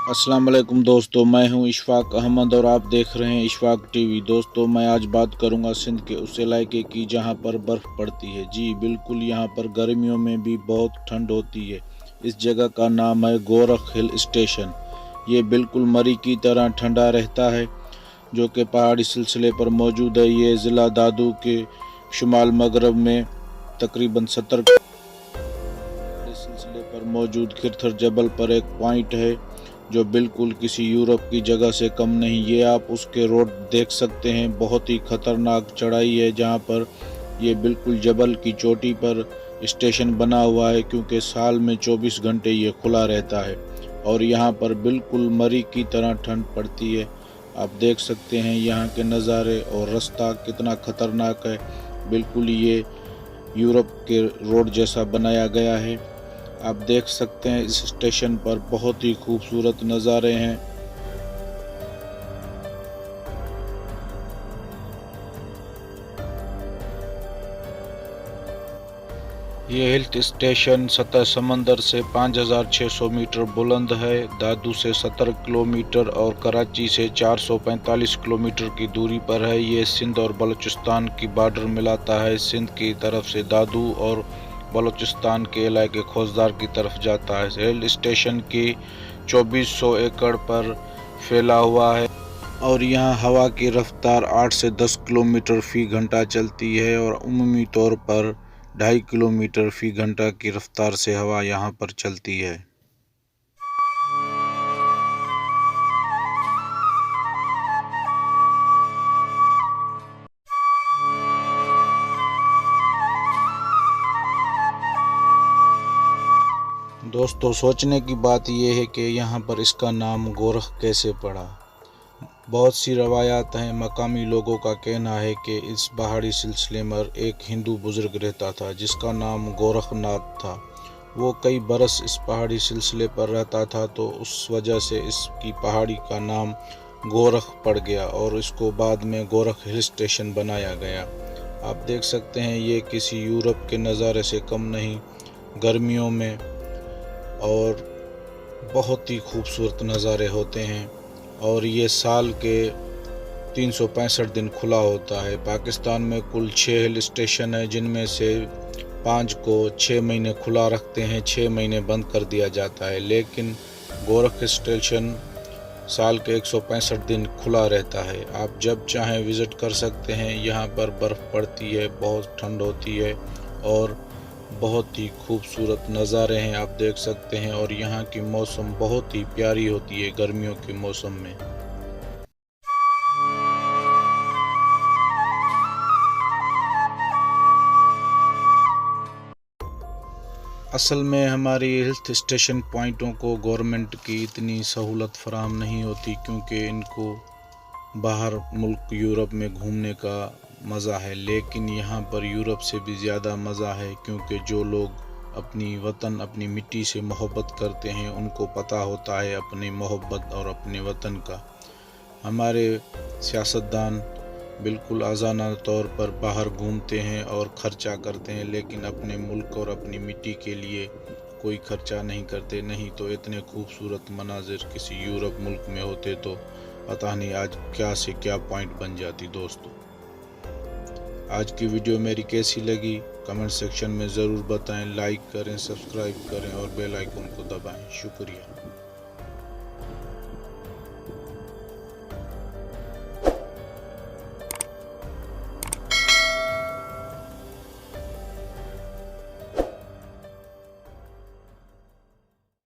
अस्सलाम वालेकुम दोस्तों, मैं हूं इशफाक अहमद और आप देख रहे हैं इशफाक टीवी। दोस्तों, मैं आज बात करूंगा सिंध के उस इलाके की जहां पर बर्फ़ पड़ती है। जी बिल्कुल, यहां पर गर्मियों में भी बहुत ठंड होती है। इस जगह का नाम है गोरख हिल स्टेशन। ये बिल्कुल मरी की तरह ठंडा रहता है, जो कि पहाड़ी सिलसिले पर मौजूद है। ये ज़िला दादू के शुमाल मगरब में तकरीबन 70 सिलसिले पर मौजूद खिरथर जबल पर एक पॉइंट है जो बिल्कुल किसी यूरोप की जगह से कम नहीं। ये आप उसके रोड देख सकते हैं। बहुत ही खतरनाक चढ़ाई है जहाँ पर ये बिल्कुल जबल की चोटी पर स्टेशन बना हुआ है, क्योंकि साल में 24 घंटे ये खुला रहता है और यहाँ पर बिल्कुल मरी की तरह ठंड पड़ती है। आप देख सकते हैं यहाँ के नज़ारे और रास्ता कितना खतरनाक है। बिल्कुल ये यूरोप के रोड जैसा बनाया गया है। आप देख सकते हैं इस स्टेशन पर बहुत ही खूबसूरत नज़ारे हैं। ये हिल स्टेशन सतह समंदर से 5600 मीटर बुलंद है। दादू से 70 किलोमीटर और कराची से 445 किलोमीटर की दूरी पर है। ये सिंध और बलूचिस्तान की बॉर्डर मिलाता है। सिंध की तरफ से दादू और बलूचिस्तान के इलाके खोजदार की तरफ जाता है। हिल स्टेशन की 2400 एकड़ पर फैला हुआ है और यहाँ हवा की रफ्तार 8 से 10 किलोमीटर फी घंटा चलती है और उमूमी तौर पर 2.5 किलोमीटर फी घंटा की रफ्तार से हवा यहाँ पर चलती है। दोस्तों, सोचने की बात यह है कि यहाँ पर इसका नाम गोरख कैसे पड़ा। बहुत सी रवायात हैं। मकामी लोगों का कहना है कि इस पहाड़ी सिलसिले में एक हिंदू बुजुर्ग रहता था जिसका नाम गोरखनाथ था। वो कई बरस इस पहाड़ी सिलसिले पर रहता था, तो उस वजह से इसकी पहाड़ी का नाम गोरख पड़ गया और इसको बाद में गोरख हिल स्टेशन बनाया गया। आप देख सकते हैं ये किसी यूरोप के नज़ारे से कम नहीं। गर्मियों में और बहुत ही खूबसूरत नज़ारे होते हैं और ये साल के 365 दिन खुला होता है। पाकिस्तान में कुल 6 हिल स्टेशन है, जिनमें से 5 को 6 महीने खुला रखते हैं, 6 महीने बंद कर दिया जाता है। लेकिन गोरख स्टेशन साल के 165 दिन खुला रहता है। आप जब चाहें विज़िट कर सकते हैं। यहाँ पर बर्फ़ पड़ती है, बहुत ठंड होती है और बहुत ही खूबसूरत नज़ारे हैं, आप देख सकते हैं। और यहाँ की मौसम बहुत ही प्यारी होती है गर्मियों के मौसम में। असल में हमारी हिल स्टेशन पॉइंटों को गवर्नमेंट की इतनी सहूलत फराहम नहीं होती, क्योंकि इनको बाहर मुल्क यूरोप में घूमने का मज़ा है। लेकिन यहाँ पर यूरोप से भी ज़्यादा मज़ा है, क्योंकि जो लोग अपनी वतन अपनी मिट्टी से मोहब्बत करते हैं उनको पता होता है अपनी मोहब्बत और अपने वतन का। हमारे सियासतदान बिल्कुल आज़ाना तौर पर बाहर घूमते हैं और ख़र्चा करते हैं, लेकिन अपने मुल्क और अपनी मिट्टी के लिए कोई ख़र्चा नहीं करते। नहीं तो इतने खूबसूरत मनाजिर किसी यूरोप मुल्क में होते तो पता नहीं आज क्या से क्या पॉइंट बन जाती। दोस्तों, आज की वीडियो मेरी कैसी लगी कमेंट सेक्शन में ज़रूर बताएं। लाइक करें, सब्सक्राइब करें और बेल आइकन को दबाएं। शुक्रिया।